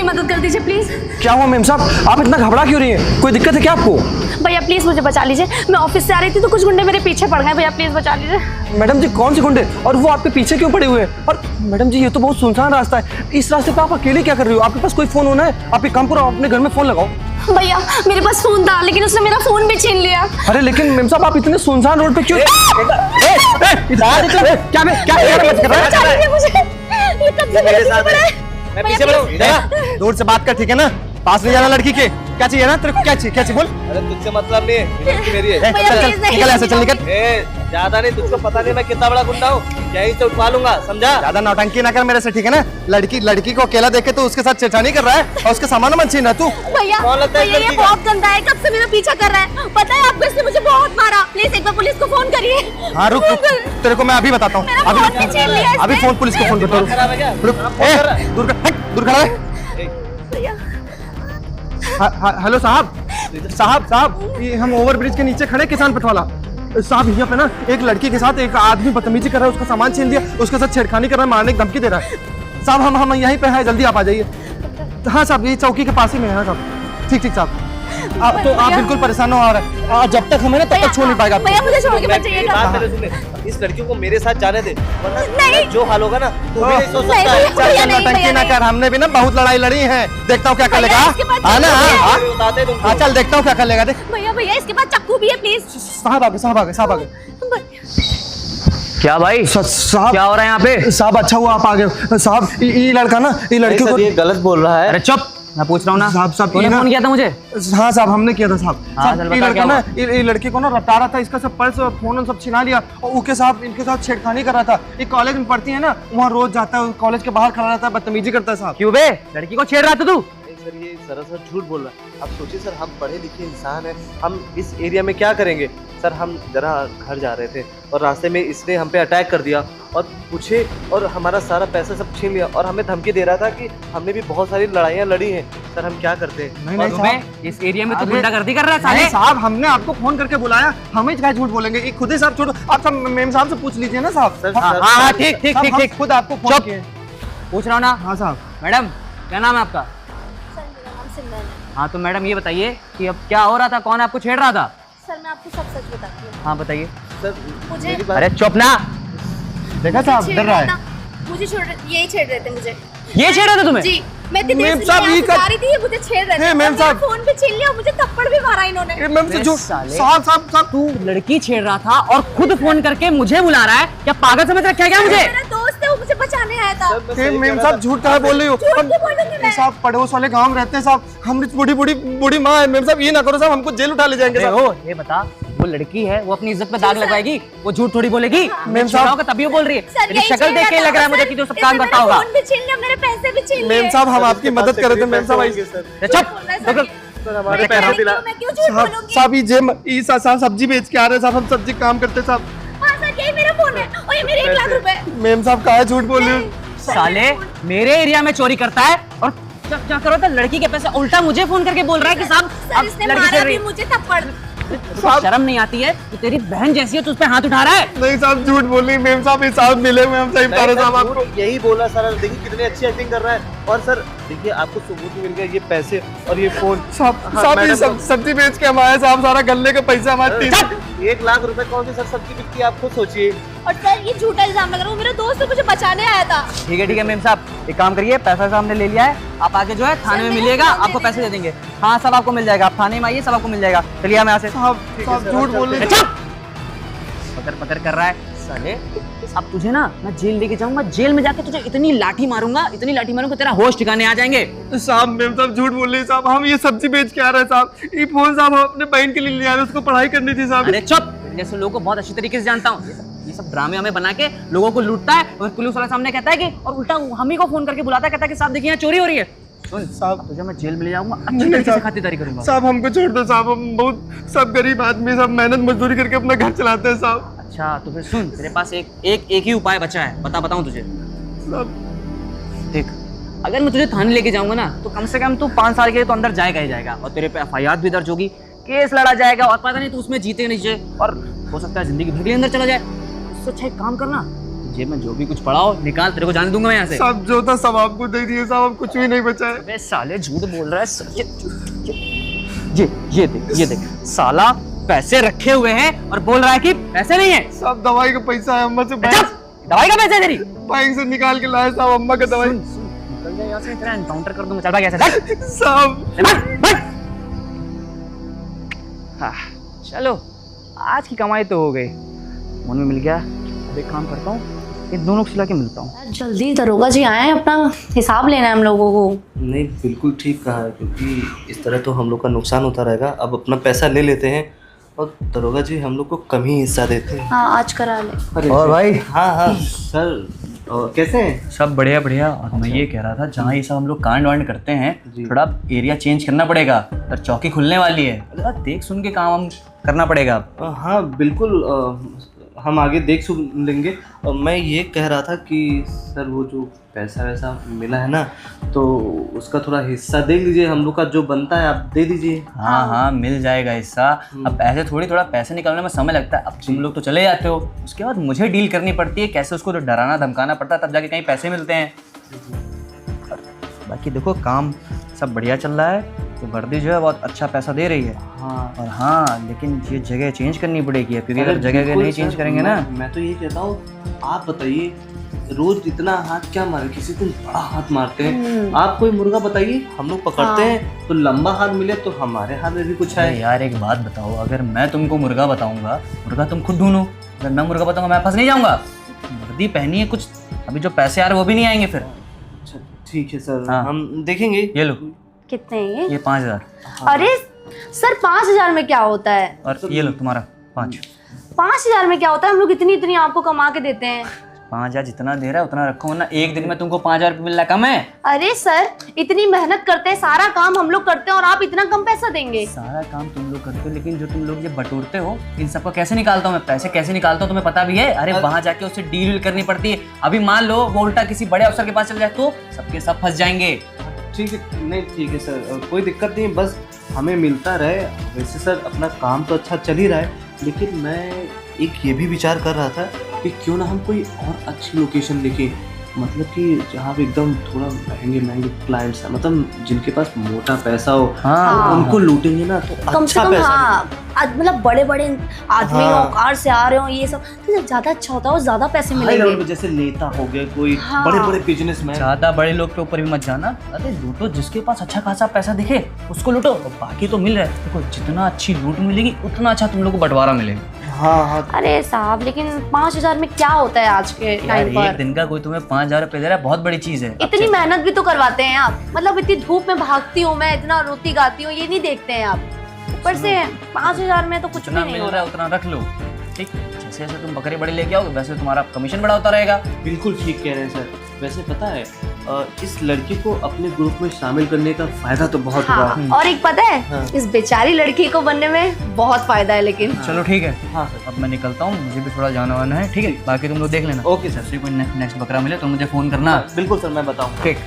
मदद कर दीजिए प्लीज। क्या हुआ मेम साहब, आप इतना घबरा क्यों रही हैं? कोई दिक्कत है क्या आपको? भैया प्लीज मुझे बचा लीजिए, मैं ऑफिस से आ रही थी तो कुछ गुंडे मेरे पीछे पड़ गए, भैया प्लीज बचा लीजिए। मैडम जी कौन से गुंडे, और वो आपके पीछे क्यों पड़े हुए हैं? और मैडम जी ये तो बहुत सुनसान रास्ता है, इस रास्ते पे आप अकेले क्या कर रही हो? आपके पास कोई फोन होना है? आप एक काम करो, अपने घर में फोन लगाओ। भैया मेरे पास फोन था लेकिन उसने मेरा फोन भी छीन लिया। अरे लेकिन मेम साहब आप इतने सुनसान रोड पे क्यों? मैं पीछे बढ़ूं? दूर से बात कर, ठीक है ना? पास नहीं जाना लड़की के। क्या चाहिए ना तेरे को, क्या चाहिए बोल। अरे तुझसे मतलब नहीं है, लड़की मेरी है। चल चल निकल ऐसे, चल निकल। ज्यादा नहीं, तुझको पता नहीं मैं कितना बड़ा गुंडा हूँ, यहीं से उठवा लूंगा, समझा? ज्यादा नौटंकी ना कर मेरे से, ठीक है ना? लड़की को अकेला देखे तो उसके साथ छेड़छाड़ी कर रहा है और उसके सामान मत छीन रहा तू। भैया ये बहुत गंदा है, कब से मेरा पीछा कर रहा है, पता है आपको? इसने मुझे बहुत मारा, प्लीज एक बार पुलिस को फोन करिए। हाँ रुक, तेरे को मैं अभी बताता हूँ, अभी फोन पुलिस को फोन करता हूँ। दूर खड़ा है। हेलो साहब, ये हम ओवरब्रिज के नीचे खड़े, किसान पटवाला साहब। यहाँ पे ना एक लड़की के साथ एक आदमी बदतमीजी कर रहा है, उसका सामान छीन लिया, उसके साथ छेड़खानी कर रहा है, मारने की धमकी दे रहा है साहब। हम यहीं पे हैं, जल्दी आप आ जाइए। हाँ साहब, ये चौकी के पास ही में है साहब। ठीक साहब, आप बिल्कुल परेशान हो रहे, जब तक हमें ना तब तक छोड़ नहीं पाएगा। भैया मुझे छोड़ के मत जाइएगा। इस लड़कियों को मेरे साथ जाने दे, वरना जो हाल होगा ना तू भी नहीं सोच सकता है। चल नौटंकी ना कर, हमने भी ना बहुत लड़ाई लड़ी है, देखता हूँ क्या कर लेगा। हाँ ना, हाँ चल देखता हूँ क्या कर लेगा। देख भैया इसके पास चाकू भी है, प्लीज। साहब आगे। क्या भाई साहब क्या हो रहा है यहाँ पे? साहब अच्छा हुआ आप आ गए साहब। ये लड़का ना, ये लड़की को ये गलत बोल रहा है। अरे चुप, मैं पूछ रहा हूँ ना। साहब तूने फोन किया था मुझे? हाँ साहब हमने किया था साहब। हाँ, ये लड़का ना, ये लड़की को ना रटा रहा था, इसका सब पर्स और फोन सब छिना लिया और उनके साथ इनके साथ छेड़खानी कर रहा था। ये कॉलेज में पढ़ती है ना, वहाँ रोज जाता है, कॉलेज के बाहर खड़ा रहता है, बदतमीजी करता है साहब। क्यों बे, लड़की को छेड़ रहा था तू? सर ये सरासर झूठ बोल रहा है। अब सोचिए सर, हम पढ़े लिखे इंसान हैं, हम इस एरिया में क्या करेंगे? सर हम जरा घर जा रहे थे और रास्ते में इसने हम पे अटैक कर दिया और पूछे और हमारा सारा पैसा सब छीन लिया और हमें धमकी दे रहा था कि हमने भी बहुत सारी लड़ाइयाँ लड़ी हैं। सर हम क्या करते हैं? नहीं साहब, इस एरिया में तो गुंडागर्दी कर रहा है साले। साहब हमने आपको फोन करके बुलाया, हमें क्या झूठ बोलेंगे? ये खुद ही साहब, छोड़ो आप सब मेम साहब से पूछ लीजिए ना साहब। हाँ ठीक, खुद आपको फोन किए। पूछ रहा हूँ ना। हाँ साहब। मैडम क्या नाम है आपका? हाँ तो मैडम ये बताइए कि अब क्या हो रहा था, कौन आपको छेड़ रहा था? सर मैं आपको सब सच बताती हूँ। हाँ बताइए। सर मुझे अरे चुप ना, देखा साहब डर रहा है। मुझे यही छेड़ रहे थे मुझे। ये छेड़ रहा था तुम्हें? जी मैं इतनी देर से साहब, यहाँ ये से जा रही थी, ये मुझे छेड़ रहे थे। मैम साहब, फोन पे छीन लिया, मुझे थप्पड़ भी मारा इन्होंने। मैम से जो साहब तू लड़की छेड़ रहा था और खुद फोन करके मुझे बुला रहा है, क्या पागल समझ रखा है क्या मुझे? मेरा दोस्त है, वो मुझे बचाने आया था। मैम साहब झूठ कहा बोल रही हो? साहब पड़ोस वाले गांव में रहते हैं साहब, हम बूढ़ी माँ है। मैम साहब ये ना करो साहब, हमको जेल उठा ले जाएंगे साहब। ये बता, वो लड़की है, वो अपनी इज्जत पे दाग लगाएगी, वो झूठ थोड़ी बोलेगी। मैम साहब तभी वो बोल रही है, तेरी शक्ल देख के लग रहा है मुझे कि तू सब काम करता होगा। मेरे पैसे भी छीन लिए। मैम साहब हम आपकी मदद कर रहे थे। मैम साहब सर हमारे पैसे दिला। साहब ये साहब सब्जी बेच के आ रहे हैं साहब, हम सब्जी काम करते साहब। हाँ सर यही मेरा फोन है और ये मेरे 1 लाख रुपए। मैम साहब कहा है झूठ बोल रही हो? साले मेरे एरिया में चोरी करता है और क्या करो तो लड़की के पैसे उल्टा मुझे फोन करके बोल रहा है कि साहब इसने मारा भी मुझे थप्पड़। शर्म नहीं आती है कि तेरी बहन जैसी है तो उस पे हाथ उठा रहा है? नहीं साहब झूठ बोल रही। मैम साहब ये साहब मिले हुए, हम सही बता रहे साहब आपको। यही बोला सर, देखिए कितनी अच्छी एक्टिंग कर रहा है। और सर देखिए आपको सबूत मिल गया, ये पैसे और ये फोन। साहब ये सब्जी बेच के हम आए साहब, सारा गल्ले के पैसे हमारे 1 लाख रुपए कौन सी सर सब्जी बिकती है, आप खुद सोचिए। और सर ये झूठा इल्जाम लगा रहा हूँ, मेरा दोस्त है, मुझे बचाने आया था। ठीक है मैम साहब, एक काम करिए, पैसा हमने ले लिया है, आप आके जो है थाने में मिलिएगा, आपको पैसे दे देंगे। हाँ सब आपको मिल जाएगा, आप थाने में आइए, सब आपको मिल जाएगा। चलिए हम यहाँ से। साहब झूठ बोल रहे। पकड़ कर रहा है साले। अब तुझे ना मैं जेल लेके जाऊंगा, जेल में जाके तुझे इतनी लाठी मारूंगा तेरा होश ठिकाने आ जाएंगे। साहब मैम साहब झूठ बोल रही साहब, हम ये सब्जी बेच के आ रहे हैं साहब। ये फोन साहब हम अपने बहन के लिए ले आ रहे, उसको पढ़ाई करनी थी साहब। अरे चुप, जैसे लोगों को बहुत अच्छी तरीके से जानता हूँ, ये सब ड्रामे हमें बना के लोगों को लूटता है और पुलिस वाला सामने कहता है कि, और उल्टा हम ही को फोन करके बुलाता है, कहता है कि साहब देखिए यहाँ चोरी हो रही है। सुन साहब, तुझे मैं जेल में ले जाऊंगा, अच्छी तरीके से खातिरदारी करूंगा। साहब हमको छोड़ दो साहब, हम बहुत सब गरीब आदमी सब मेहनत मजदूरी करके अपना घर चलाते हैं साहब। अच्छा तो फिर सुन, तेरे पास एक ही उपाय बचा है, बताऊं तुझे। देख, अगर मैं तुझे थाने लेके जाऊंगा ना तो कम से कम तू 5 साल के लिए तो अंदर जाएगा ही जाएगा, और तेरे पे FIR भी दर्ज होगी, केस लड़ा जाएगा, और पता नहीं तू उसमें जीते नहीं, और हो सकता है जिंदगी भर के लिए अंदर चला जाए। इससे अच्छा एक काम करना, जेब में जो भी कुछ पड़ा हो निकाल, तेरे को जाने दूंगा मैं यहाँ से। साहब जो था सब आपको दे दिए साहब, अब कुछ भी नहीं बचा है। अबे साले झूठ बोल रहा है। ये देख साला पैसे रखे हुए हैं और बोल रहा है कि पैसे नहीं है। साहब दवाई का पैसा है, अम्मा से दवाई का पैसा है तेरी? बैंक से निकाल के लाए साहब, अम्मा का दवाई। निकल जा यहाँ से, तेरा एनकाउंटर कर दूंगा। चल भाग यहाँ से, साहब हाँ, चलो आज की कमाई तो हो गई, मन में मिल गया। अब एक काम करता हूँ, इन दोनों को सिला के मिलता हूँ। जल्दी दरोगा जी आए, अपना हिसाब लेना है हम लोगों को। नहीं बिल्कुल ठीक कहा है, क्योंकि इस तरह तो हम लोग का नुकसान होता रहेगा। अब अपना पैसा ले लेते हैं और दरोगा जी हम लोग को कम ही हिस्सा देते हैं। हाँ आज करा ले। और भाई? हाँ सर, कैसे हैं? सब बढ़िया बढ़िया। और मैं ये कह रहा था, जहाँ ये सब हम लोग कांड वांड करते हैं, जी। थोड़ा एरिया चेंज करना पड़ेगा। तो चौकी खुलने वाली है, थोड़ा देख सुन के काम हम करना पड़ेगा। हाँ बिल्कुल, हम आगे देख सुन लेंगे। मैं ये कह रहा था कि सर वो जो पैसा वैसा मिला है ना, तो उसका थोड़ा हिस्सा दे लीजिए, हम लोग का जो बनता है आप दे दीजिए। हाँ हाँ मिल जाएगा हिस्सा। अब ऐसे थोड़ा पैसे निकालने में समय लगता है। अब तुम लोग तो चले जाते हो, उसके बाद मुझे डील करनी पड़ती है, कैसे उसको तो डराना धमकाना पड़ता है, तब जाके कहीं पैसे मिलते हैं। बाकी देखो काम सब बढ़िया चल रहा है, तो वर्दी जो है बहुत अच्छा पैसा दे रही है। हाँ और हाँ लेकिन ये जगह चेंज करनी पड़ेगी, क्योंकि अगर जगह नहीं चेंज करेंगे ना। मैं तो ये कहता हूँ, आप बताइए रोज इतना हाथ क्या मारे, किसी दिन बड़ा हाथ मारते हैं। आप कोई मुर्गा बताइए, हम लोग पकड़ते हैं तो लंबा हाथ मिले तो हमारे हाथ में भी कुछ है। अरे यार एक बात बताओ, अगर मैं तुमको मुर्गा बताऊंगा, मुर्गा तुम खुद ढूंढो। अगर मैं मुर्गा बताऊंगा मैं फंस नहीं जाऊंगा? वर्दी पहनी है कुछ, अभी जो पैसे आ रहे वो भी नहीं आएंगे फिर। अच्छा ठीक है सर, हाँ। हम देखेंगे। ये लो, कितने हैं ये 5000। अरे सर 5000 में क्या होता है? और ये लो तुम्हारा 5। 5000 में क्या होता है? हम लोग इतनी आपको कमा के देते हैं। 5000 जितना दे रहा है उतना रखो, वरना एक दिन में तुमको 5000 रुपये मिल रहा कम है। अरे सर इतनी मेहनत करते हैं, सारा काम हम लोग करते हैं और आप इतना कम पैसा देंगे? सारा काम तुम लोग करते हो, लेकिन जो तुम लोग ये बटोरते हो, इन सबको कैसे निकालता हूँ मैं? पैसे कैसे निकालता हूँ तुम्हें पता भी है? अरे वहां जाके उससे डील करनी पड़ती है। अभी मान लो वो उल्टा किसी बड़े अफसर के पास चल जाए तो सबके सब फंस जाएंगे। ठीक है, नहीं ठीक है सर, कोई दिक्कत नहीं, बस हमें मिलता रहे। वैसे सर अपना काम तो अच्छा चल ही रहा है, लेकिन मैं एक ये भी विचार कर रहा था कि क्यों ना हम कोई और अच्छी लोकेशन देखें, मतलब कि जहाँ पे एकदम थोड़ा महंगे क्लाइंट्स हैं, मतलब जिनके पास मोटा पैसा हो। हाँ। उनको लूटेंगे ना तो कम से अच्छा कम पैसा हाँ, मतलब बड़े बड़े आदमी हाँ। हो, कार से आ रहे हो, ये सब तो ज्यादा अच्छा होता है और ज्यादा पैसे हाई लेवल मिलेंगे। पे, जैसे नेता हो गए, कोई हाँ। बड़े बड़े बिजनेसमैन। ज्यादा बड़े लोग के ऊपर भी मत जाना। अरे लूटो, जिसके पास अच्छा खासा पैसा दिखे उसको लूटो, और बाकी तो मिल रहा है। देखो जितना अच्छी लूट मिलेगी उतना अच्छा तुम लोग को बंटवारा मिलेगा। हाँ हाँ अरे साहब लेकिन 5000 में क्या होता है आज के यार टाइम एक पर? दिन का कोई तुम्हें 5000 रुपये दे रहा है, बहुत बड़ी चीज है। इतनी मेहनत भी तो करवाते हैं आप, मतलब इतनी धूप में भागती हूँ मैं, इतना रोती गाती हूँ, ये नहीं देखते हैं आप। ऊपर से 5000 में तो कुछ भी जितना नहीं मिल हो रहा है उतना रख लो, ठीक? जैसे जैसे तुम बकरे बड़े लेके आओगे वैसे तुम्हारा कमीशन बड़ा होता रहेगा। बिल्कुल ठीक कह रहे हैं सर। वैसे पता है इस लड़की को अपने ग्रुप में शामिल करने का फायदा तो बहुत हुआ। हाँ, और एक पता है हाँ। इस बेचारी लड़की को बनने में बहुत फायदा है लेकिन। चलो ठीक है, हाँ सर। अब मैं निकलता हूँ, मुझे भी थोड़ा जाना वाना है, ठीक है? बाकी तुम लोग देख लेना। Okay sir. जैसे कोई नेक्स्ट बकरा मिले तो मुझे फोन करना। बिल्कुल सर, मैं बताऊँ। ठीक।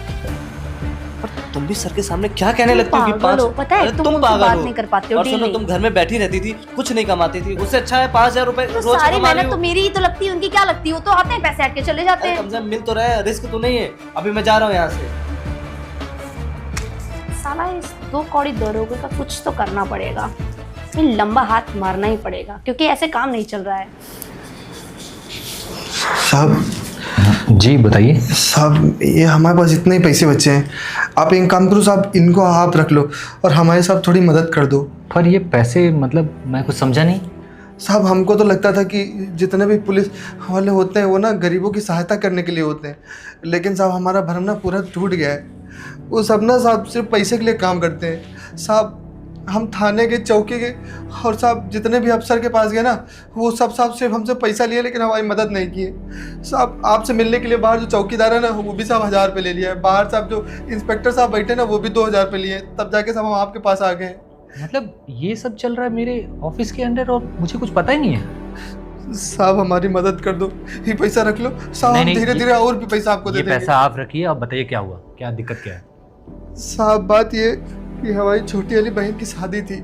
तुम भी सर के सामने क्या कहने लगती हो कि पागल हो, पता है, अरे तुम उनसे पागल बात हो। नहीं कर पाते हो, और डील सुनो, नहीं। तुम घर में बैठी रहती थी, कुछ नहीं कमाती थी, उससे अच्छा है 5000 रुपए तो रोज सारी कमा रही मेहनत हो। तो मेरी ही तो लगती है, उनकी क्या लगती है? वो तो आते हैं पैसे हट के चले जाते अरे हैं। कम से कम मिल तो रहे, रिस्क तो नहीं है। अभी मैं जा रहा हूँ यहाँ से। साला इस 2 कौड़ी दरोगे का कुछ तो करना पड़ेगा, इन लंबा हाथ मारना ही पड़ेगा, क्योंकि ऐसे काम नहीं चल रहा है। साहब जी बताइए। साहब ये हमारे पास इतने ही पैसे बचे हैं, आप एक काम करो साहब, इनको आप रख लो और हमारे साथ थोड़ी मदद कर दो। पर ये पैसे मतलब मैं कुछ समझा नहीं। साहब हमको तो लगता था कि जितने भी पुलिस वाले होते हैं वो ना गरीबों की सहायता करने के लिए होते हैं, लेकिन साहब हमारा भरम ना पूरा टूट गया है। वो सब ना साहब सिर्फ पैसे के लिए काम करते हैं। साहब हम थाने के, चौकी के और साहब जितने भी अफसर के पास गए ना, वो सब साहब सिर्फ हमसे पैसा लिए लेकिन हमारी मदद नहीं किए। साहब आपसे मिलने के लिए बाहर जो चौकीदार है ना, वो भी साहब 1000 रुपये ले लिया है। बाहर साहब जो इंस्पेक्टर साहब बैठे ना, वो भी 2000 रुपये लिए, तब जाके साहब हम आपके पास आ गए। मतलब ये सब चल रहा है मेरे ऑफिस के अंदर और मुझे कुछ पता ही नहीं है। साहब हमारी मदद कर दो, ये पैसा रख लो साहब, नहीं, हम नहीं, धीरे धीरे और भी पैसा आपको दे ये देंगे। पैसा आप रखिए, आप बताइए क्या हुआ, क्या दिक्कत क्या है? साहब बात ये कि हमारी छोटी वाली बहन की शादी थी,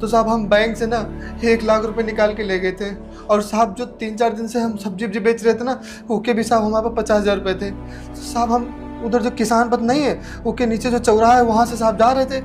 तो साहब हम बैंक से ना 1 लाख रुपए निकाल के ले गए थे। और साहब जो 3-4 दिन से हम सब्जी वब्जी बेच रहे थे ना, उसके भी साहब हमारे पास 50,000 रुपये थे। तो साहब हम उधर जो किसान पथ नहीं है, उसके नीचे जो चौराहा है, वहाँ से साहब जा रहे थे,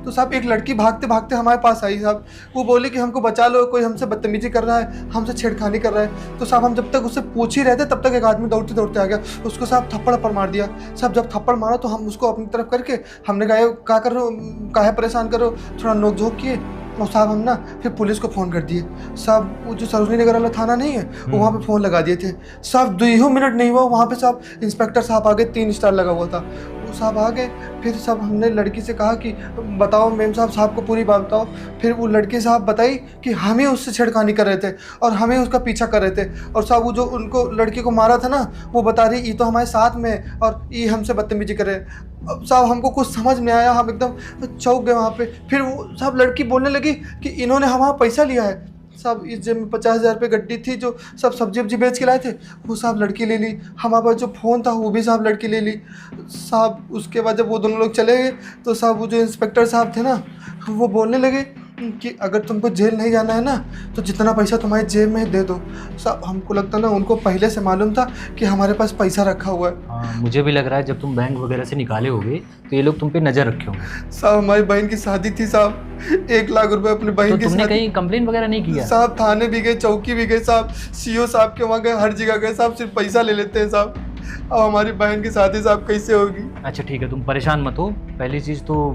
तो साहब एक लड़की भागते भागते हमारे पास आई साहब। वो बोली कि हमको बचा लो, कोई हमसे बदतमीजी कर रहा है, हमसे छेड़खानी कर रहा है। तो साहब हम जब तक उससे पूछ ही रहे थे, तब तक एक आदमी दौड़ते दौड़ते आ गया, उसको साहब थप्पड़ मार दिया। साहब जब थप्पड़ मारा तो हम उसको अपनी तरफ करके हमने कहा क्या कर रहे हो, काहे परेशान करो, थोड़ा नोक झोंक किए। और साहब हम ना फिर पुलिस को फ़ोन कर दिए साहब। वो जो सरोजनी नगर वाला थाना नहीं है, वो वहाँ पे फ़ोन लगा दिए थे साहब। 2 मिनट नहीं हुआ, वहाँ पे साहब इंस्पेक्टर साहब आ गए, 3 स्टार लगा हुआ था। वो साहब आ गए, फिर साहब हमने लड़की से कहा कि बताओ मेम साहब को पूरी बात बताओ। फिर वो लड़की साहब बताई कि हम ही उससे छेड़खानी कर रहे थे और हमें उसका पीछा कर रहे थे। और साहब वो जो उनको लड़की को मारा था ना, वो बता रही ये तो हमारे साथ में है और ये हमसे बदतमीजी कर रहे हैं। अब साहब हमको कुछ समझ नहीं आया, हम एकदम चौंक गए वहाँ पे। फिर वो साहब लड़की बोलने लगी कि इन्होंने हमारा पैसा लिया है साहब। इस जेब में 50,000 रुपये गड्डी थी जो सब सब्जी वब्जी बेच के लाए थे, वो साहब लड़की ले ली। हमारे पास जो फ़ोन था वो भी साहब लड़की ले ली साहब। उसके बाद जब वो दोनों लोग चले गए तो साहब वो जो इंस्पेक्टर साहब थे ना, वो बोलने लगे कि अगर तुमको जेल नहीं जाना है ना, तो जितना पैसा तुम्हारे जेब में दे दो। साहब हमको लगता ना उनको पहले से मालूम था कि हमारे पास पैसा रखा हुआ है। हाँ, मुझे भी लग रहा है जब तुम बैंक वगैरह से निकाले होगे तो ये लोग तुम पे नज़र रखे होंगे। साहब हमारी बहन की शादी थी साहब, 1 लाख रुपए अपनी बहन तो की तुमने शादी। कहीं कंप्लेन वगैरह नहीं किया? साहब थाने भी गए, चौकी भी गए साहब, सीओ साहब के वहाँ गए, हर जगह गए साहब, सिर्फ पैसा ले लेते हैं साहब। अब हमारी बहन की शादी साहब कैसे होगी? अच्छा ठीक है, तुम परेशान मत हो। पहली चीज़ तो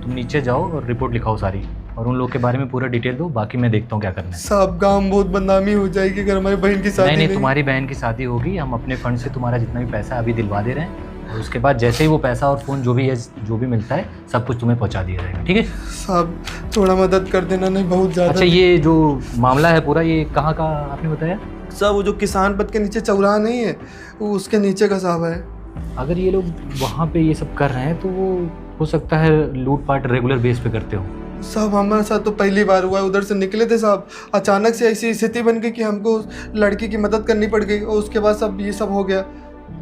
तुम नीचे जाओ और रिपोर्ट लिखाओ सारी, और उन लोग के बारे में पूरा डिटेल दो, बाकी मैं देखता हूँ क्या करना है। साहब गांव में बहुत बदनामी हो जाएगी अगर हमारी बहन की शादी नहीं, तुम्हारी बहन की शादी होगी। हम अपने फंड से तुम्हारा जितना भी पैसा अभी दिलवा दे रहे हैं, और उसके बाद जैसे ही वो पैसा और फ़ोन जो भी है, जो भी मिलता है, सब कुछ तुम्हें पहुँचा दिया जाएगा। ठीक है साहब थोड़ा मदद कर देना, नहीं बहुत ज़्यादा। अच्छा, ये जो मामला है पूरा, ये कहाँ का आपने बताया? साहब वो जो किसान पथ के नीचे चौराहा नहीं है, वो उसके नीचे का साहब है। अगर ये लोग वहाँ पे ये सब कर रहे हैं तो वो हो सकता है लूटपाट रेगुलर बेस पे करते हो। साहब हमारे साथ तो पहली बार हुआ है। उधर से निकले थे साहब, अचानक से ऐसी स्थिति बन गई कि हमको लड़की की मदद करनी पड़ गई, और उसके बाद सब ये सब हो गया।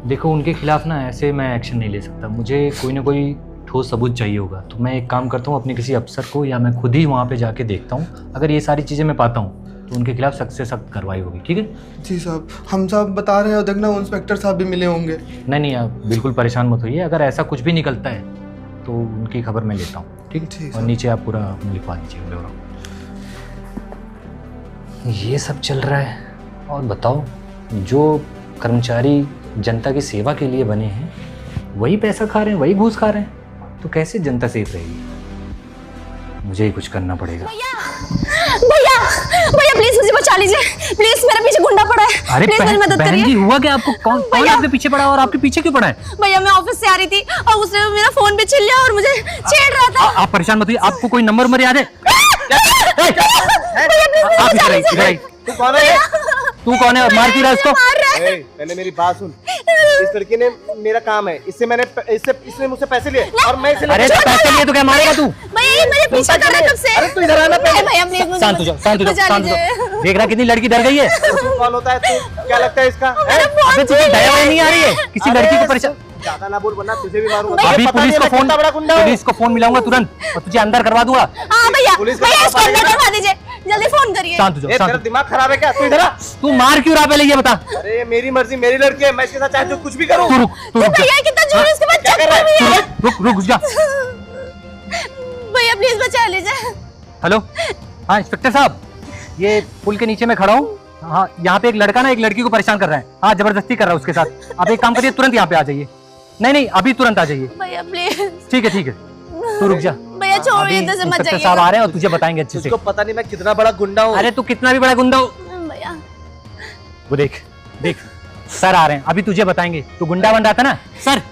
देखो, उनके खिलाफ ना ऐसे मैं एक्शन नहीं ले सकता, मुझे कोई ना कोई ठोस सबूत चाहिए होगा। तो मैं एक काम करता हूँ, अपने किसी अफसर को या मैं खुद ही वहाँ पे जाके देखता हूँ। अगर ये सारी चीज़ें मैं पाता हूँ तो उनके खिलाफ सख्त से सख्त कार्रवाई होगी। ठीक है जी साहब, हम साहब बता रहे हैं, देखना वो इंस्पेक्टर साहब भी मिले होंगे। नहीं, आप बिल्कुल परेशान मत होइए। अगर ऐसा कुछ भी निकलता है तो उनकी खबर मैं लेता हूँ। ठीक है, ठीक और है। नीचे आप पूरा लिखवा दीजिए ब्यौरा। ये सब चल रहा है। और बताओ, जो कर्मचारी जनता की सेवा के लिए बने हैं वही पैसा खा रहे हैं, वही घूस खा रहे हैं, तो कैसे जनता सेफ रहेगी? मुझे ही कुछ करना पड़ेगा। भैया भैया प्लीज मुझे बचा लीजिए, प्लीज मेरे पीछे गुंडा पड़ा है। अरे प्लीज मेरी मदद बहन करिए। जी, हुआ क्या आपको? कौन आपके पीछे पड़ा और आपके पीछे क्यों पड़ा है? भैया मैं ऑफिस से आ रही थी और उसने मेरा फोन भी छीन लिया और मुझे छेड़ रहा था। आप परेशान मत होइए। आपको कोई नंबर याद है? आप इधर आइए। तू कौन है? तू कौन है? मार क्यों रहा है उसको? पहले मेरी बात सुन। इस लड़की ने मेरा काम है, इसने मुझसे पैसे लिए और मैं इसे अरे तो पैसे लिए तो क्या मारेगा तू? भैया ये मेरे पीछे कर रहा है कब से। अरे तू इधर आना पहले। भैया प्लीज मुझे शांत हो जाओ, शांत हो जाओ, बचा शांत हो लीजिए। जाओ। देख रहा कितनी लड़की डर गई है। तू कौन होता है? तू क्या लगता है इसका? अबे तुझे दया नहीं आ रही है? किसी लड़की को परेशान। ज्यादा ना बोल वरना तुझे भी मारूंगा। अभी पता पुलिस नहीं को मैं कितना बड़ा गुंडा हूँ। पुलिस को फोन मिलाऊंगा तुरंत और तुझे अंदर करवा दूंगा। हाँ भैया पुलिस को भैया इसको पता नहीं अंदर ना। करवा दीजिए, जल्दी फोन करिए। शांत हो जाओ, ए, शांत तेरा हो दिमाग खराब है क्या? तू इधर आ। जाओ। तू मार क्यों रहा पहले ये बता। अरे मेरी मर्जी, मेरी लड़की है, मैं इसके साथ चाहे जो कुछ भी करूँ। तू रुक जा। भैया कितना जोर है, उसके बाद क्या कर चप्पल भी रहा है। रुक जा। भैया प्लीज बचा लीजिए। हेलो, हाँ इंस्पेक्टर साहब, ये पुल के नीचे मैं खड़ा हूँ। हाँ, यहाँ पे एक लड़का ना एक लड़की को परेशान कर रहा है। हाँ, जबरदस्ती कर रहा है उसके साथ। आप एक काम करिए, तुरंत यहाँ पे आ जाइए। नहीं, अभी तुरंत आ जाइए। भैया प्लीज। ठीक है, तू रुक जा। भैया छोड़िए, इधर से मत इंस्पेक्टर जाइए। साहब आ रहे हैं और तुझे बताएंगे अच्छे से। तुझको पता नहीं मैं कितना बड़ा गुंडा हूँ। अरे तू कितना भी बड़ा गुंडा हो। भैया वो देख सर आ रहे हैं, अभी तुझे बताएंगे। तू गुंडा बन रहा था ना सर,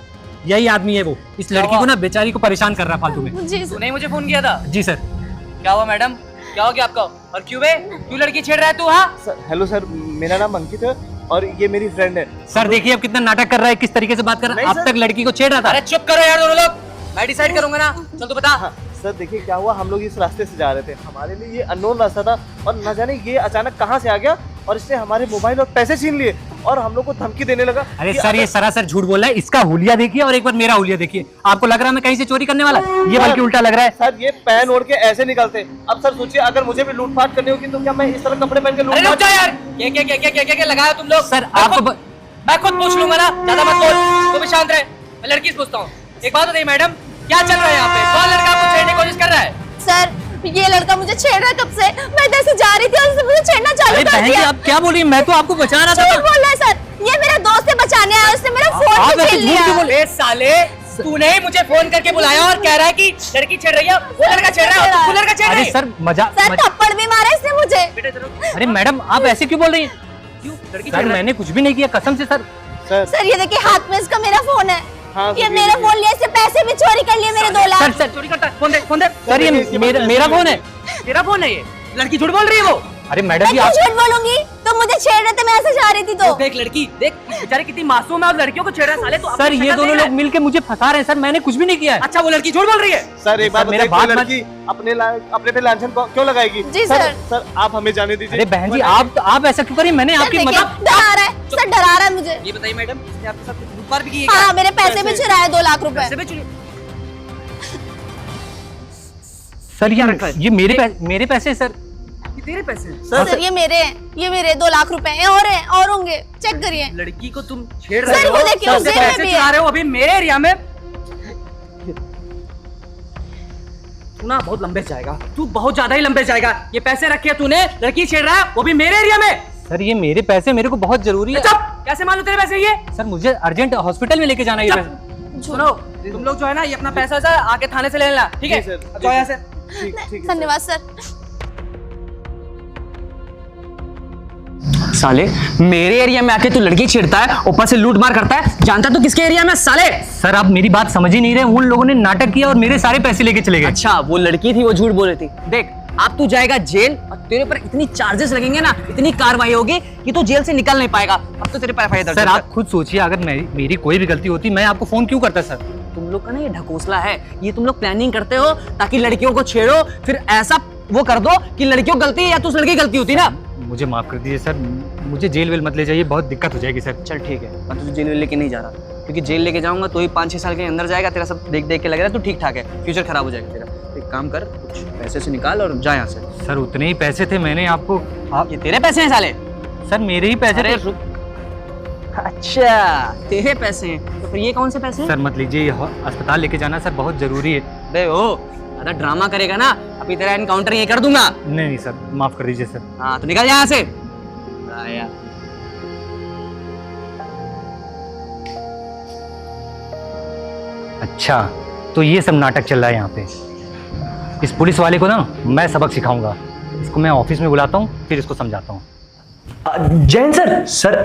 यही आदमी है वो। इस लड़की को ना बेचारी को परेशान कर रहा है फालतू में। जी तूने मुझे फोन किया था? जी सर। क्या हुआ मैडम? क्या हो गया आपका? और क्यों बे? क्यों लड़की छेड़ रहा है तू? हाँ सर, हेलो सर, मेरा नाम अंकित है और ये मेरी फ्रेंड है। सर देखिए अब कितना नाटक कर रहा है, किस तरीके से बात कर रहा है। नहीं, अब सर। तक लड़की को छेड़ रहा था। अरे चुप करो यार दोनों लोग, मैं डिसाइड करूंगा ना। चल तू बता। हाँ, सर देखिए क्या हुआ, हम लोग इस रास्ते से जा रहे थे, हमारे लिए ये अननोन रास्ता था और न जाने ये अचानक कहाँ से आ गया और इसने हमारे मोबाइल और पैसे छीन लिए और हम लोग को धमकी देने लगा। अरे कि सर, ये सरासर झूठ बोल रहा है। इसका हुलिया देखिए और एक बार मेरा हुलिया देखिए। आपको लग रहा है मैं कहीं से चोरी करने वाला? ये बल्कि उल्टा लग रहा है। सर ये पहन ओढ़ के ऐसे निकलते। अब सर सोचिए अगर मुझे भी लूटपाट करनी होगी तो क्या मैं इस तरह कपड़े पहन के अरे रुक लूटपाट? जाओ यार, क्या लगाया तुम लोग? सर आपको मैं खुद पूछ लूंगा ना, ज्यादा मत बोल। तू भी शांत रहे, मैं लड़की से पूछता हूँ। एक बात बताइए मैडम, क्या चल रहा है यहाँ पे? कौन लड़का आपको छेड़ने की कोशिश कर रहा है? सर ये लड़का मुझे छेड़ रहा है कब से। मैं इधर से जा रही थी और उसने मुझे छेड़ना चालू अरे कर बहन जी, दिया। आप क्या बोल रही हैं? मैं तो आपको बचा रहा झूठ था। बोल रहा है सर, ये मेरा दोस्त है, बचाने आया, उसने मेरा आप फोन भी ऐसे छीन झूठ लिया। क्यों बोल- अरे साले, तूने ही मुझे फोन करके बुलाया और कह रहा है कि लड़की छेड़ रही है। वो लड़का छेड़ रहा है और तू लड़का छेड़ रही अरे है। सर सर थप्पड़ भी मारा इसने मुझे। बेटे जरूर अरे मैडम, आप ऐसे क्यों बोल रही हैं? क्यों लड़की सर छेड़ रहा है? मैंने कुछ भी नहीं किया, कसम से सर। सर ये देखिए हाथ में इसका मेरा फोन है। हाँ, ये सर, मेरा फोन लिया, इससे पैसे भी चोरी कर लिए मेरे 2 लाख। सर सर चोरी करता है, फोन दे, फोन दे। सर ये मेरा फोन है। तेरा फोन है ये? लड़की झूठ बोल रही है वो। अरे मैडम मैं जी, क्यों आप झूठ बोलूंगी? तुम मुझे छेड़ रहे थे, मैं ऐसे जा रही थी तो। देख लड़की, देख बेचारी कितनी मासूम है और लड़कियों को छेड़ रहा है साले। तो सर ये दोनों लोग मिलके मुझे फंसा रहे हैं सर। मैंने कुछ भी नहीं किया है। अच्छा वो लड़की झूठ बोल रही है? सर एक बार मेरा बताइए, कोई बात मत- लड़की अपने पे लांछन क्यों लगाएगी? जी, सर। सर आप हमें जाने दीजिए। अरे बहन जी, आप ऐसा क्यों करिए? मैंने सर आपकी देखिए, मदद। डरा रहा है सर, डरा रहा है मुझे। ये बताइए मैडम, इसने आपके साथ कुछ लूटपाट भी की है क्या? हाँ मेरे पैसे भी चुराए 2 लाख रुपए। पैसे भी चुरी? सर क्या रखा है? ये मेरे पैसे हैं, सर। ये तेरे पैसे हैं? सर ये मेरे हैं, ये मेरे 2 लाख रुपए हैं। और हैं, और होंगे, चेक करिए। लड़की को तुम छेड़ सर, रहे हो, वो देखिए, सर, उस जेब में पैसे भी चुरा है। रहे हो अभी मेरे एरिया में। तू ना बहुत लंबे जाएगा, तू बहुत ज्यादा ही लंबे जाएगा। ये पैसे रखे तूने, लड़की छेड़ रहा है वो भी मेरे एरिया में। सर ये मेरे पैसे, मेरे को बहुत जरूरी है। चुप, कैसे मालूम तेरे पैसे ये? सर मुझे अर्जेंट हॉस्पिटल में लेके जाना है ये पैसे। सुनो, तुम लोग जो है ना ये अपना पैसा सा आके थाने से ले लेना, ठीक है? जी, सर। अब जाओ यहाँ से। ठीक है सर। धन्यवाद सर। साले मेरे एरिया में आके तू लड़की छेड़ता है, ऊपर से लूट मार करता है। जानता तू किसके एरिया में साले? सर आप मेरी बात समझ ही नहीं रहे। उन लोगों ने नाटक किया और मेरे सारे पैसे लेके चले गए। अच्छा वो लड़की थी, वो झूठ बोल रही थी। देख अब तू जाएगा जेल और तेरे ऊपर इतनी चार्जेस लगेंगे ना, इतनी कार्रवाई होगी कि तू जेल से निकल नहीं पाएगा। अब तो तेरे पर एफआईआर दर्ज सर है। आप खुद सोचिए, अगर मेरी कोई भी गलती होती मैं आपको फोन क्यों करता सर? तुम लोग का ना ये ढकोसला है, ये तुम लोग प्लानिंग करते हो ताकि लड़कियों को छेड़ो, फिर ऐसा वो कर दो कि लड़कियों की गलती है या तो उस लड़की की गलती होती ना। मुझे माफ कर दीजिए सर, मुझे जेल वेल मत ले जाइए, बहुत दिक्कत हो जाएगी सर। चल ठीक है, मैं तुझे जेल लेके नहीं जा रहा, क्योंकि जेल लेके जाऊंगा तो ही 5-6 साल के अंदर जाएगा। तेरा सब देख देख के लग रहा है तू ठीक ठाक है, फ्यूचर खराब हो जाएगा तेरा। तो एक काम कर, कुछ पैसे से निकाल और जा यहाँ से। सर उतने ही पैसे थे, मैंने आपको ये तेरे पैसे हैं साले? सर मेरे ही पैसे अरे थे। रुक, अच्छा तेरे पैसे हैं तो फिर ये कौन से पैसे हैं? सर मत लीजिए, ये अस्पताल लेके जाना सर बहुत जरूरी है। बे ओ ज्यादा ड्रामा करेगा ना, अभी तेरा एनकाउंटर ये कर दूंगा। नहीं नहीं सर, माफ कर दीजिए सर। हाँ तो निकल यहाँ से। आया। अच्छा तो ये सब नाटक चल रहा है यहाँ पे। इस पुलिस वाले को ना मैं सबक सिखाऊंगा। इसको मैं ऑफिस में बुलाता हूँ, फिर इसको समझाता हूँ। जैन सर, सर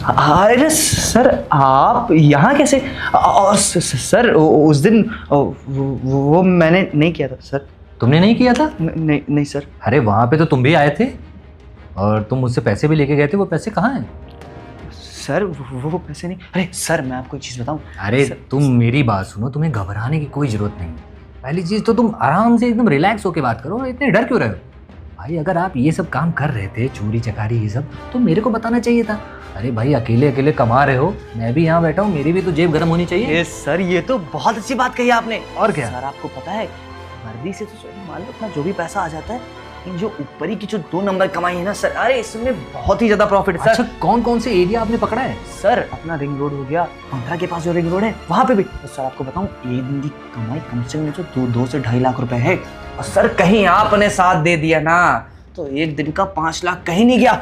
अरे सर आप यहाँ कैसे? और सर उस दिन वो मैंने नहीं किया था सर। तुमने नहीं किया था? नहीं नहीं सर। अरे वहाँ पे तो तुम भी आए थे और तुम मुझसे पैसे भी लेके गए थे। वो पैसे कहाँ हैं? सर वो पैसे नहीं। अरे सर मैं आपको एक चीज़ बताऊँ। अरे तुम मेरी बात सुनो, तुम्हें घबराने की कोई जरूरत नहीं। पहली चीज़ तो तुम आराम से एकदम रिलैक्स होके बात करो। इतने डर क्यों रहे हो भाई? अगर आप ये सब काम कर रहे थे, चोरी चकारी ये सब, तो मेरे को बताना चाहिए था। अरे भाई अकेले अकेले कमा रहे हो, मैं भी यहाँ बैठा हूँ, मेरी भी तो जेब गर्म होनी चाहिए। ये सर ये तो बहुत अच्छी बात कही आपने। और क्या? सर आपको पता है वर्दी से तो मान लो अपना जो भी पैसा आ जाता है, इन जो ऊपरी की जो 2 नंबर कमाई है ना सर, अरे इसमें बहुत ही ज्यादा प्रॉफिट है सर। अच्छा कौन कौन से एरिया आपने पकड़ा है? सर अपना रिंग रोड हो गया, 15 के पास जो रिंग रोड है वहां पे भी। तो सर आपको बताऊं एक दिन की कमाई कम से कम जो 2 से 2.5 लाख रुपए है। और सर कहीं आपने साथ दे दिया ना तो एक दिन का 5 लाख कहीं नहीं गया।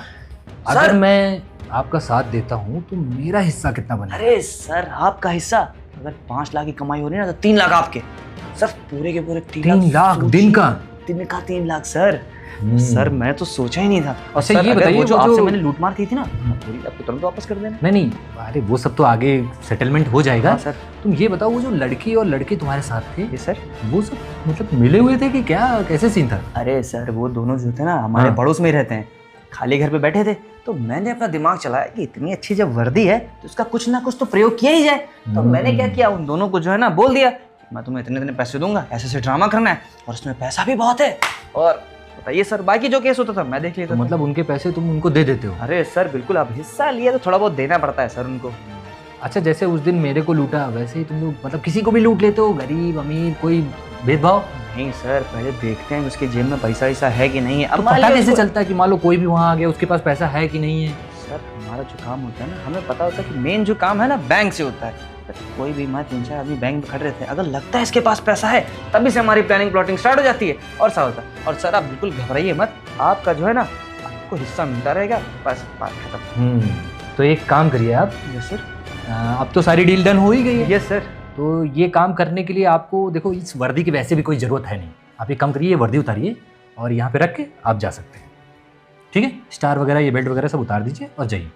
अगर मैं आपका साथ देता हूँ तो मेरा हिस्सा कितना बना? अरे सर आपका हिस्सा अगर 5 लाख की कमाई हो रही है ना तो 3 लाख आपके। सर पूरे के पूरे 3 लाख दिन का? दिन का 3 लाख सर। सर मैं तो सोचा ही नहीं था। और अच्छा, सर ये अगर बताइए वो जो वो आपसे जो- मैंने लूटमार की थी ना, पूरी आपको तुरंत वापस कर देना। नहीं नहीं, अरे वो सब तो आगे सेटलमेंट हो जाएगा। हाँ, सर। तुम ये बताओ, वो जो लड़की और लड़के तुम्हारे साथ थे, ये सर वो सब मतलब मिले हुए थे कि क्या, कैसे सीन था? अरे सर वो दोनों जो थे ना हमारे हाँ। पड़ोस में ही रहते हैं, खाली घर पे बैठे थे। तो मैंने अपना दिमाग चलाया कि इतनी अच्छी जब वर्दी है तो उसका कुछ ना कुछ तो प्रयोग किया ही जाए। तो मैंने क्या किया, उन दोनों को जो है ना बोल दिया मैं तुम्हें इतने इतने पैसे दूंगा, ऐसे ऐसे ड्रामा करना है और उसमें पैसा भी बहुत है। और बताइए सर, बाकी जो केस होता था मैं देख लेता तो था। मतलब उनके पैसे तुम उनको दे देते हो? अरे सर बिल्कुल, अब हिस्सा लिया तो थोड़ा बहुत देना पड़ता है सर उनको। अच्छा, जैसे उस दिन मेरे को लूटा वैसे ही तुम लोग मतलब किसी को भी लूट लेते हो, गरीब अमीर कोई भेदभाव? नहीं सर, पहले देखते हैं उसके जेब में पैसा वैसा है कि नहीं है। तो अब मान पता लीजिए कैसे उसको- चलता है कि मान लो कोई भी वहाँ आ गया उसके पास पैसा है कि नहीं है? सर हमारा जो काम होता है ना, हमें पता होता है कि मेन जो काम है ना बैंक से होता है। सर, कोई भी हमारे 3-4 आदमी बैंक में खड़े रहते हैं, अगर लगता है इसके पास पैसा है तभी से हमारी प्लानिंग प्लॉटिंग स्टार्ट हो जाती है और सा होता है। और सर आप बिल्कुल घबराइए मत, आपका जो है ना आपको हिस्सा मिलता रहेगा, बस बात खत्म। तो एक काम करिए आप, यस सर। अब तो सारी डील डन हो ही गई है। Yes sir. तो ये काम करने के लिए आपको देखो इस वर्दी की वैसे भी कोई ज़रूरत है नहीं। आप एक काम करिए, ये वर्दी उतारिए और यहाँ पे रख के आप जा सकते हैं, ठीक है? स्टार वगैरह ये बेल्ट वगैरह सब उतार दीजिए और जाइए।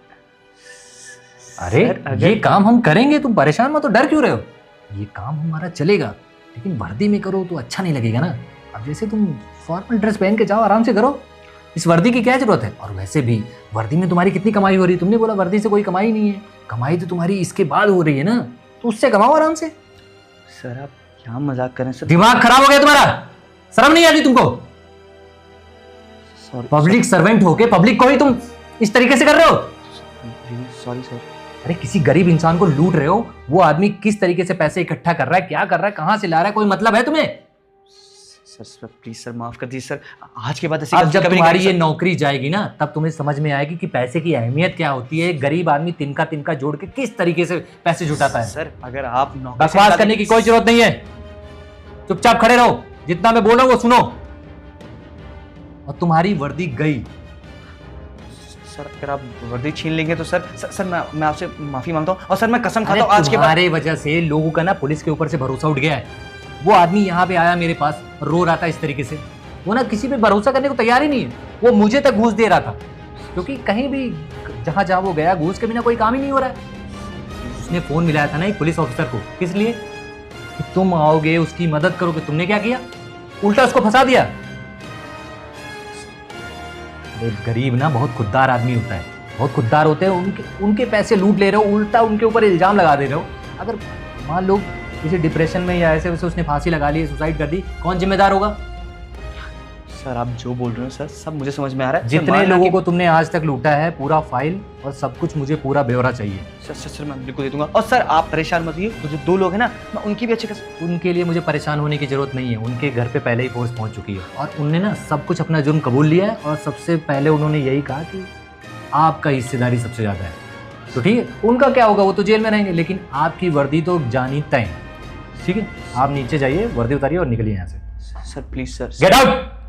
अरे सर, अगर- ये काम हम करेंगे, तुम परेशान मत हो, डर क्यों रहे हो? ये काम हमारा चलेगा, लेकिन वर्दी में करो तो अच्छा नहीं लगेगा ना। अब जैसे तुम फॉर्मल ड्रेस पहन के जाओ, आराम से करो, इस वर्दी की क्या जरूरत है? और वैसे भी वर्दी में तुम्हारी कितनी कमाई हो रही है? तुमने बोला वर्दी से कोई कमाई नहीं है, कमाई तो तुम्हारी इसके बाद हो रही है ना, तो उससे कमाओ आराम से। सर आप क्या मजाक करें सर? दिमाग खराब हो गया तुम्हारा? शर्म नहीं आती तुमको? सॉरी पब्लिक सर्वेंट होके पब्लिक को ही तुम इस तरीके से कर रहे हो? Sorry sir. अरे किसी गरीब इंसान को लूट रहे हो, वो आदमी किस तरीके से पैसे इकट्ठा कर रहा है, क्या कर रहा है, कहां से ला रहा है, कोई मतलब है तुम्हें? सर प्लीज सर माफ कर दीजिए सर, आज के बाद ऐसी अब गलती जब कभी नहीं तुम्हारी करेंगे ये नौकरी जाएगी ना, तब तुम्हें समझ में आएगी कि पैसे की अहमियत क्या होती है। एक गरीब आदमी तिनका तिनका जोड़ के किस तरीके से पैसे जुटाता सर। है। सर अगर आप नौकरी से बकवास निकाल- करने की कोई जरूरत नहीं है, चुपचाप खड़े रहो, जितना मैं बोल रहा हूं वो सुनो। और तुम्हारी वर्दी गई। सर अगर आप वर्दी छीन लेंगे तो सर मैं आपसे माफी मांगता हूँ। और सर मैं कसम खाता हूँ आज के बाद। तुम्हारे वजह से लोगों का ना पुलिस के ऊपर से भरोसा उठ गया है। वो आदमी यहाँ पे आया मेरे पास, रो रहा था इस तरीके से, वो ना किसी पे भरोसा करने को तैयार ही नहीं है। वो मुझे तक घूस दे रहा था, क्योंकि कहीं भी जहाँ जहाँ वो गया घूस के बिना कोई काम ही नहीं हो रहा है। उसने फोन मिलाया था ना एक पुलिस ऑफिसर को, किस लिए? कि तुम आओगे उसकी मदद करोगे। तुमने क्या किया? उल्टा उसको फंसा दिया। एक गरीब ना बहुत खुददार आदमी होता है, बहुत खुददार होते हैं, उनके पैसे लूट ले रहे हो, उल्टा उनके ऊपर इल्जाम लगा दे रहे हो। अगर मान लो किसी डिप्रेशन में या ऐसे वैसे उसने फांसी लगा ली, सुसाइड कर दी, कौन जिम्मेदार होगा? सर आप जो बोल रहे हो सर सब मुझे समझ में आ रहा है। जितने लोगों को तुमने आज तक लूटा है, पूरा फाइल और सब कुछ मुझे पूरा ब्यौरा चाहिए। सर मैं बिल्कुल दे दूंगा। और सर आप परेशान मत होइए, वो जो 2 लोग हैं ना, मैं उनकी भी अच्छे खासी। उनके लिए मुझे परेशान होने की जरूरत नहीं है, उनके घर पे पहले ही फोर्स पहुंच चुकी है और उनने ना सब कुछ अपना जुर्म कबूल लिया है। और सबसे पहले उन्होंने यही कहा कि आपका हिस्सेदारी सबसे ज़्यादा है। तो ठीक है, उनका क्या होगा, वो तो जेल में रहेंगे, लेकिन आपकी वर्दी तो जानी तय है। ठीक है, आप नीचे जाइए, वर्दी उतारिए और निकलिए यहाँ से। Sir please sir. Get out.